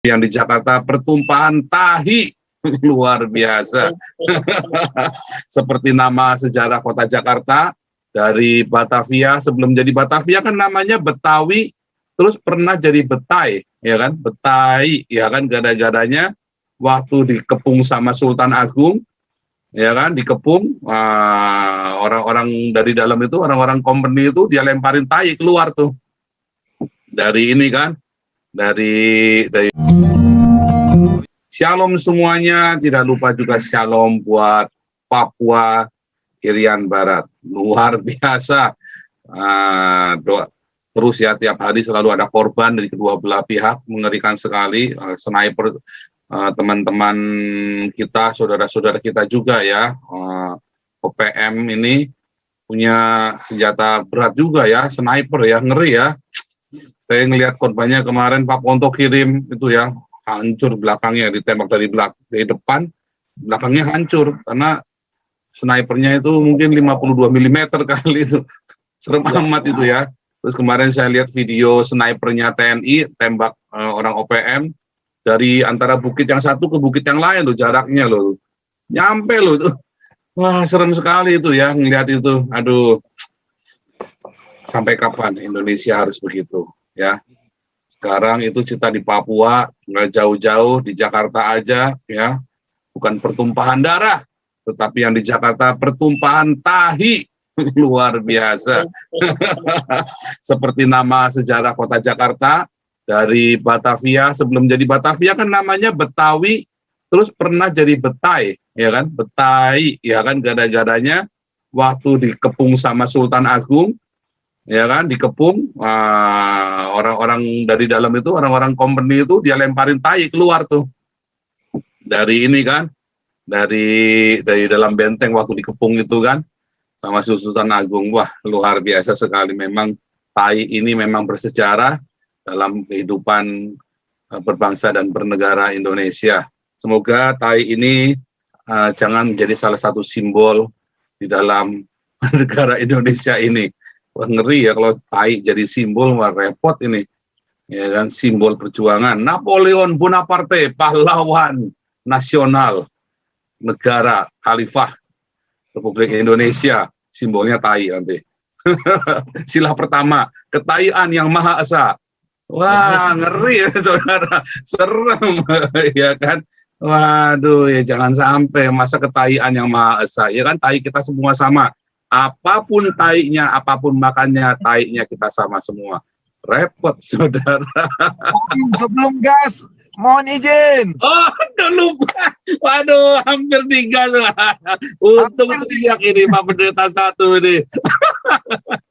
yang di Jakarta pertumpahan tahi luar biasa. Seperti nama sejarah kota Jakarta, dari Batavia, sebelum jadi Batavia kan namanya Betawi, terus pernah jadi Betai, ya kan, Betai, ya kan, gara-garanya waktu dikepung sama Sultan Agung, ya kan, dikepung, orang-orang dari dalam itu, orang-orang company itu dia lemparin tai keluar tuh dari ini kan, dari Shalom semuanya, tidak lupa juga shalom buat Papua Irian Barat, luar biasa. Doa terus ya, tiap hari selalu ada korban dari kedua belah pihak, mengerikan sekali. Sniper, teman-teman kita, saudara-saudara kita juga ya, OPM ini punya senjata berat juga ya, sniper ya, ngeri ya. Saya ngelihat korbannya kemarin Pak Ponto kirim itu ya, hancur belakangnya, ditembak dari depan, belakangnya hancur karena snipernya itu mungkin 52 mm kali itu, serem amat itu ya. Terus kemarin saya lihat video snipernya TNI tembak orang OPM dari antara bukit yang satu ke bukit yang lain loh, jaraknya loh, nyampe loh itu. Wah, serem sekali itu ya ngelihat itu. Aduh, sampai kapan Indonesia harus begitu ya? Sekarang itu kita di Papua, nggak jauh-jauh, di Jakarta aja ya, bukan pertumpahan darah, tetapi yang di Jakarta pertumpahan tahi luar biasa. Seperti nama sejarah kota Jakarta, dari Batavia, sebelum jadi Batavia kan namanya Betawi, terus pernah jadi Betai, ya kan, Betai, ya kan, gara-garanya waktu dikepung sama Sultan Agung, ya kan, dikepung, orang-orang dari dalam itu, orang-orang company itu dia lemparin tai keluar tuh dari ini kan, dari dalam benteng waktu dikepung itu kan sama Sultan Agung. Wah, luar biasa sekali. Memang tai ini memang bersejarah dalam kehidupan berbangsa dan bernegara Indonesia. Semoga tai ini jangan menjadi salah satu simbol di dalam negara Indonesia ini. Wah, ngeri ya kalau tai jadi simbol, wah repot ini. Ya kan, simbol perjuangan. Napoleon Bonaparte, pahlawan nasional negara Khalifah Republik Indonesia, simbolnya tai nanti. Sila pertama, ketaian yang Maha Esa. Wah, ngeri ya saudara, serem ya kan. Waduh, ya jangan sampai masa ketaian yang Maha Esa. Ya kan, tai kita semua sama. Apapun tainya, apapun makannya, tainya kita sama semua. Repot, saudara. Sebelum gas, mohon izin. Oh, udah lupa. Waduh, hampir tinggal. Untung teriak ini Pak Pendeta satu ini.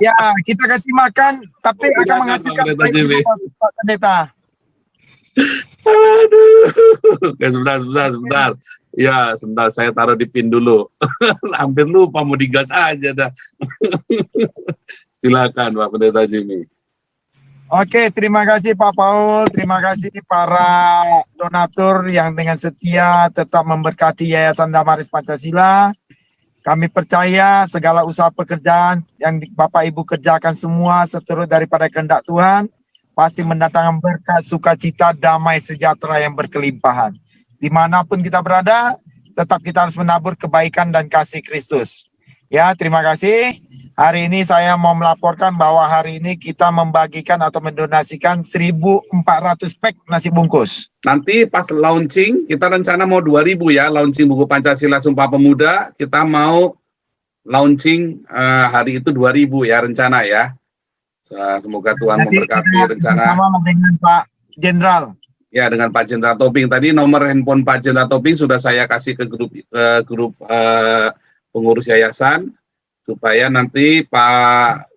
Ya, kita kasih makan, tapi akan menghasilkan Pak Pendeta. Aduh. Oke, sebentar. Ya, sebentar, saya taruh di pin dulu. Hampir lupa, mau digas aja dah. Silakan Pak Pendeta Jimmy. Oke, terima kasih Pak Paul, terima kasih para donatur yang dengan setia tetap memberkati Yayasan Damaris Pancasila. Kami percaya segala usaha pekerjaan yang Bapak Ibu kerjakan semua seturut daripada kehendak Tuhan, pasti mendatangkan berkat, sukacita, damai, sejahtera yang berkelimpahan. Dimanapun kita berada, tetap kita harus menabur kebaikan dan kasih Kristus. Ya, terima kasih. Hari ini saya mau melaporkan bahwa hari ini kita membagikan atau mendonasikan 1.400 pack nasi bungkus. Nanti pas launching, kita rencana mau 2.000 ya, launching buku Pancasila Sumpah Pemuda, kita mau launching hari itu 2.000 ya, rencana ya. Semoga Tuhan memberkati rencana. Bersama dengan Pak Jenderal. Ya, dengan Pak Jenderal Tobing. Tadi nomor handphone Pak Jenderal Tobing sudah saya kasih ke grup pengurus yayasan, supaya nanti Pak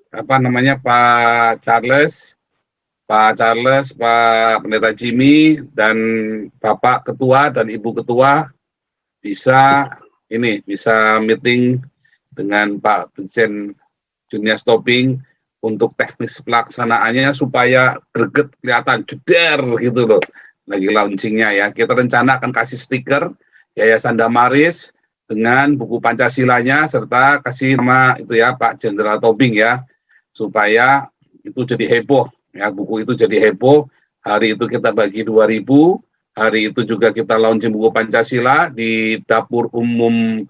Charles, Pak Pendeta Jimmy, dan Bapak Ketua dan Ibu Ketua bisa meeting dengan Pak Brigjen Junias Tobing untuk teknis pelaksanaannya supaya greget, kelihatan jeder gitu loh. Lagi launchingnya ya. Kita rencana akan kasih stiker Yayasan Damaris dengan buku Pancasilanya serta kasih nama itu ya Pak Jenderal Tobing ya, supaya itu jadi heboh ya, buku itu jadi heboh. Hari itu kita bagi 2.000. Hari itu juga kita launching buku Pancasila di dapur umum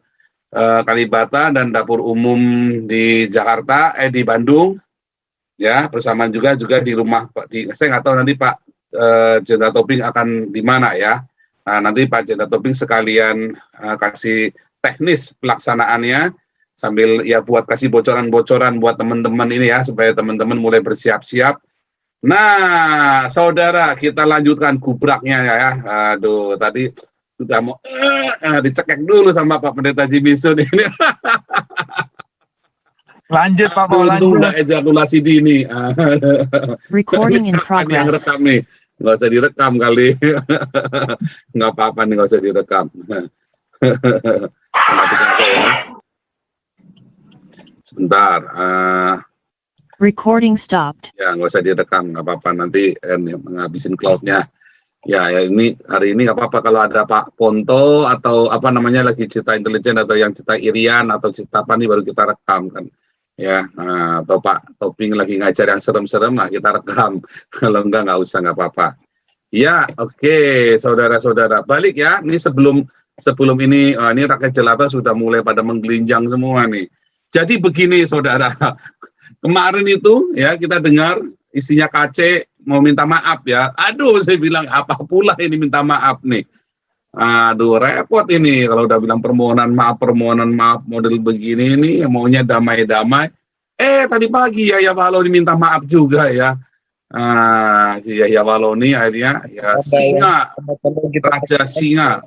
Kalibata dan dapur umum di Jakarta, di Bandung, ya, bersamaan juga di rumah saya nggak tahu nanti Pak Jenderal Tobing akan di mana ya. Nah, nanti Pak Jenderal Tobing sekalian kasih teknis pelaksanaannya sambil ya buat kasih bocoran-bocoran buat teman-teman ini ya, supaya teman-teman mulai bersiap-siap. Nah, saudara, kita lanjutkan gubraknya ya. Aduh, tadi sudah mau dicekek dulu sama Pak Pendeta Jimisun ini. Lanjut Pak Paul, lanjut. Nggak ejakulasi dini. Recording in Yang progress. rekam nih, nggak usah direkam kali. Nggak apa-apa nih, nggak usah direkam. Sebentar. Recording stopped. Ya, nggak usah direkam, nggak apa-apa, nanti menghabisin cloud-nya. Ya, ini hari ini nggak apa-apa kalau ada Pak Ponto atau apa namanya lagi cerita intelijen atau yang cerita Irian atau cerita apa nih baru kita rekam kan. Ya, atau Pak Toping lagi ngajar yang serem-serem, nah kita rekam. Kalau nggak usah, nggak apa-apa. Ya, oke, saudara-saudara, balik ya. Ini sebelum ini rakyat jelata sudah mulai pada menggelinjang semua nih. Jadi begini, saudara. Kemarin itu ya kita dengar isinya KC mau minta maaf ya. Aduh, saya bilang apa pula ini minta maaf nih. Aduh, repot ini kalau udah bilang permohonan maaf model begini nih, maunya damai-damai. Tadi pagi Yahya Waloni minta maaf juga ya. Si Yahya Waloni akhirnya ya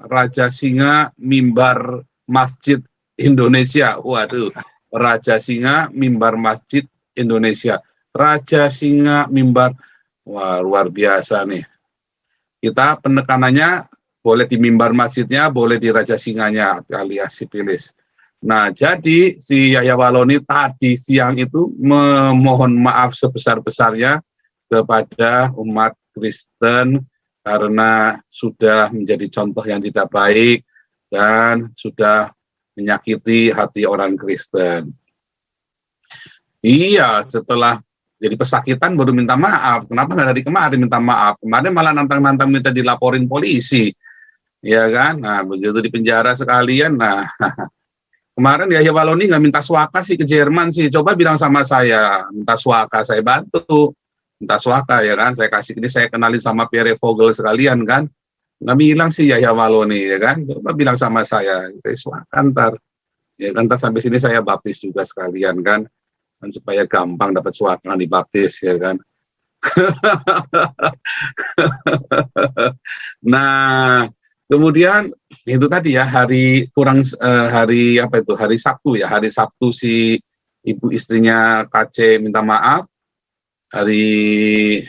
Raja Singa mimbar Masjid Indonesia. Waduh, Raja Singa mimbar Masjid Indonesia. Raja Singa mimbar. Wah, luar biasa nih. Kita penekanannya boleh di mimbar masjidnya, boleh di Raja Singanya alias sipilis. Nah, jadi si Yahya Waloni tadi siang itu memohon maaf sebesar-besarnya kepada umat Kristen karena sudah menjadi contoh yang tidak baik dan sudah menyakiti hati orang Kristen. Iya, setelah jadi pesakitan baru minta maaf. Kenapa nggak dari kemarin minta maaf? Kemarin malah nantang-nantang minta dilaporin polisi. Ya kan? Nah, begitu di penjara sekalian. Nah, kemarin Yahya Waloni nggak minta suaka sih ke Jerman sih. Coba bilang sama saya, minta suaka, saya bantu. Minta suaka ya kan? Saya kasih ini, saya kenalin sama Pierre Vogel sekalian kan. Nggak bilang sih Yahya Waloni ya kan? Coba bilang sama saya, kita suaka ntar. Ya kan, ntar sampai sini saya baptis juga sekalian kan supaya gampang dapat suaka dibaptis ya kan. Nah, kemudian itu tadi ya hari Sabtu si ibu istrinya KC minta maaf. Hari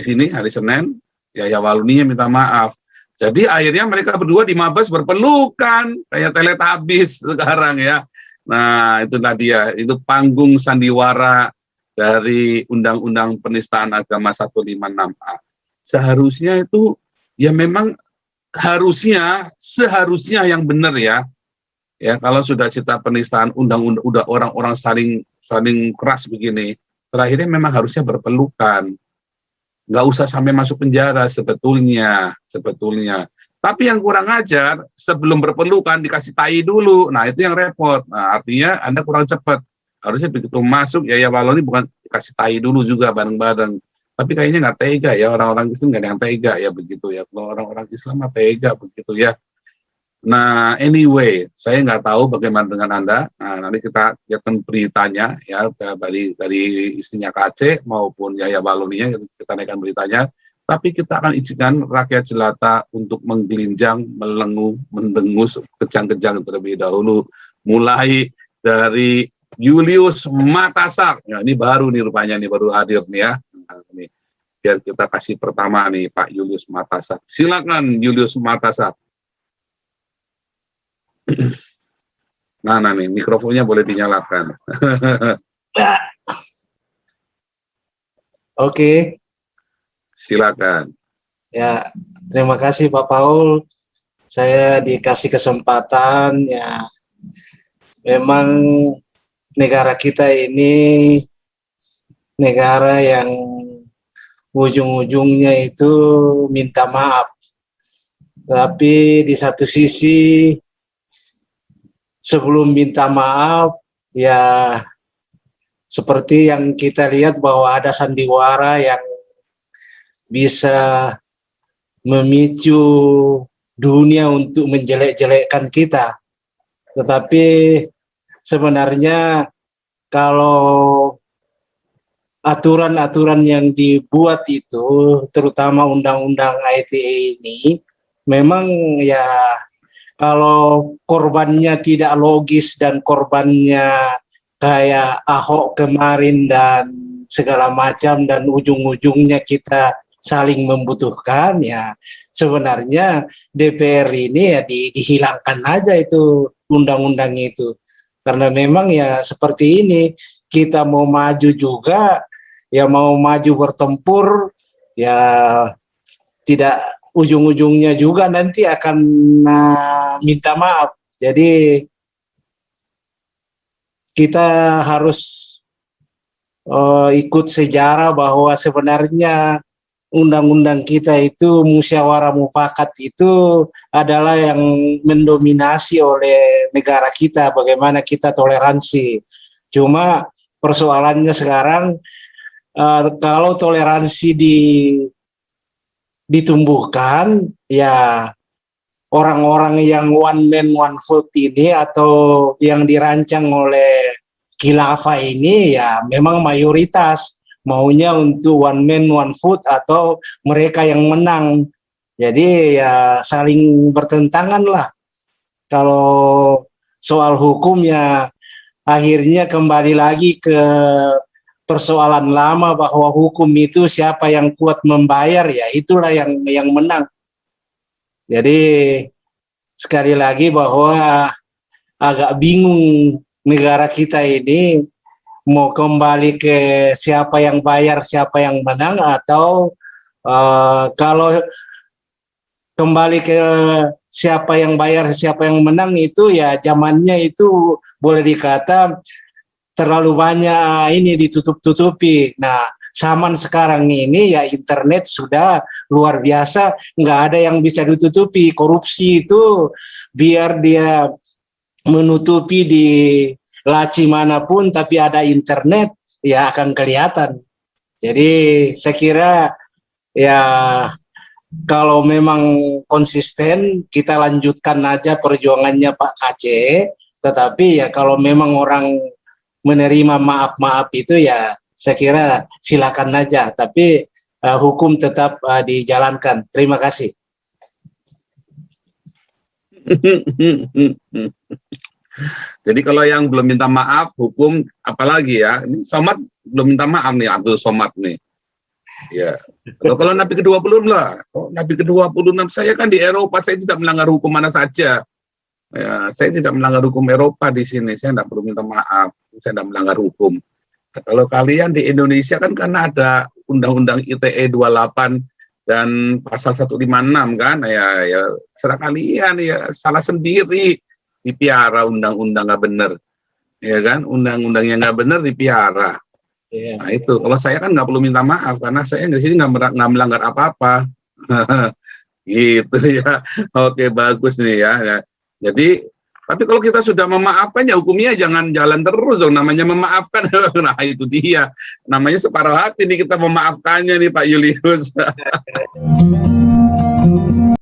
Senin Yahya Waloni minta maaf. Jadi akhirnya mereka berdua di Mabes berpelukan kayak Teletubbies sekarang ya. Nah, itu tadi ya, itu panggung sandiwara dari Undang-Undang Penistaan Agama 156A. Seharusnya itu ya memang seharusnya yang benar ya. Ya, kalau sudah cerita penistaan undang-undang udah orang-orang saling keras begini, terakhirnya memang harusnya berpelukan. Nggak usah sampai masuk penjara sebetulnya. Tapi yang kurang ajar, sebelum berpelukan dikasih tai dulu. Nah, itu yang repot. Nah, artinya Anda kurang cepat. Harusnya begitu masuk, Yahya Waloni bukan dikasih tai dulu juga bareng-bareng. Tapi kayaknya nggak tega ya, orang-orang Kristen nggak ada yang tega ya begitu ya. Kalau orang-orang Islam mah tega begitu ya. Nah, anyway, saya nggak tahu bagaimana dengan Anda. Nah, nanti kita lihatkan beritanya ya, dari istrinya KC maupun Yahya Waloninya, kita naikkan beritanya. Tapi kita akan izinkan rakyat jelata untuk menggelinjang, melengu, mendengus, kejang-kejang terlebih dahulu. Mulai dari Julius Matassar. Nah, ini baru nih rupanya, nih baru hadir nih ya. Nah, ini. Biar kita kasih pertama nih Pak Julius Matassar. Silakan Julius Matassar. Nah, nih mikrofonnya boleh dinyalakan. Oke. Silakan. Ya, terima kasih Pak Paul. Saya dikasih kesempatan ya. Memang negara kita ini negara yang ujung-ujungnya itu minta maaf. Tapi di satu sisi sebelum minta maaf ya seperti yang kita lihat bahwa ada sandiwara yang bisa memicu dunia untuk menjelek-jelekkan kita. Tetapi sebenarnya kalau aturan-aturan yang dibuat itu, terutama undang-undang ITE ini, memang ya kalau korbannya tidak logis dan korbannya kayak Ahok kemarin dan segala macam dan ujung-ujungnya kita saling membutuhkan, ya sebenarnya DPR ini ya dihilangkan aja itu undang-undang itu. Karena memang ya seperti ini, kita mau maju juga, ya mau maju bertempur, ya tidak ujung-ujungnya juga nanti akan minta maaf. Jadi kita harus ikut sejarah bahwa sebenarnya undang-undang kita itu musyawarah mufakat itu adalah yang mendominasi oleh negara kita, bagaimana kita toleransi. Cuma persoalannya sekarang kalau toleransi ditumbuhkan, ya orang-orang yang one man one vote ini atau yang dirancang oleh khilafah ini ya memang mayoritas maunya untuk one man one vote atau mereka yang menang. Jadi ya saling bertentangan lah. Kalau soal hukum ya akhirnya kembali lagi ke persoalan lama bahwa hukum itu siapa yang kuat membayar ya itulah yang menang. Jadi sekali lagi bahwa agak bingung negara kita ini mau kembali ke siapa yang bayar siapa yang menang atau kalau kembali ke siapa yang bayar siapa yang menang itu ya zamannya itu boleh dikata terlalu banyak ini ditutup-tutupi. Nah, zaman sekarang ini ya internet sudah luar biasa, nggak ada yang bisa ditutupi. Korupsi itu biar dia menutupi di laci manapun, tapi ada internet ya akan kelihatan. Jadi saya kira ya kalau memang konsisten kita lanjutkan aja perjuangannya Pak KC, tetapi ya kalau memang orang menerima maaf-maaf itu ya saya kira silakan aja, tapi hukum tetap dijalankan. Terima kasih. Jadi kalau yang belum minta maaf hukum apalagi ya, ini Somad belum minta maaf nih, Abdul Somad nih. Ya, kalau Nabi ke-20 lah, Nabi ke-26 saya kan di Eropa, saya tidak melanggar hukum mana saja. Ya, saya tidak melanggar hukum Eropa di sini, saya tidak perlu minta maaf, saya tidak melanggar hukum. Nah, kalau kalian di Indonesia kan karena ada Undang-Undang ITE 28 dan pasal 156 kan, ya serah kalian ya salah sendiri dipiara undang-undang nggak bener, ya kan, undang-undang yang nggak bener dipiara. Nah itu, kalau saya kan nggak perlu minta maaf karena saya di sini nggak melanggar apa-apa, gitu ya. Oke bagus nih ya. Jadi, tapi kalau kita sudah memaafkan ya hukumnya jangan jalan terus dong. Namanya memaafkan, nah itu dia. Namanya separuh hati nih kita memaafkannya nih Pak Julius.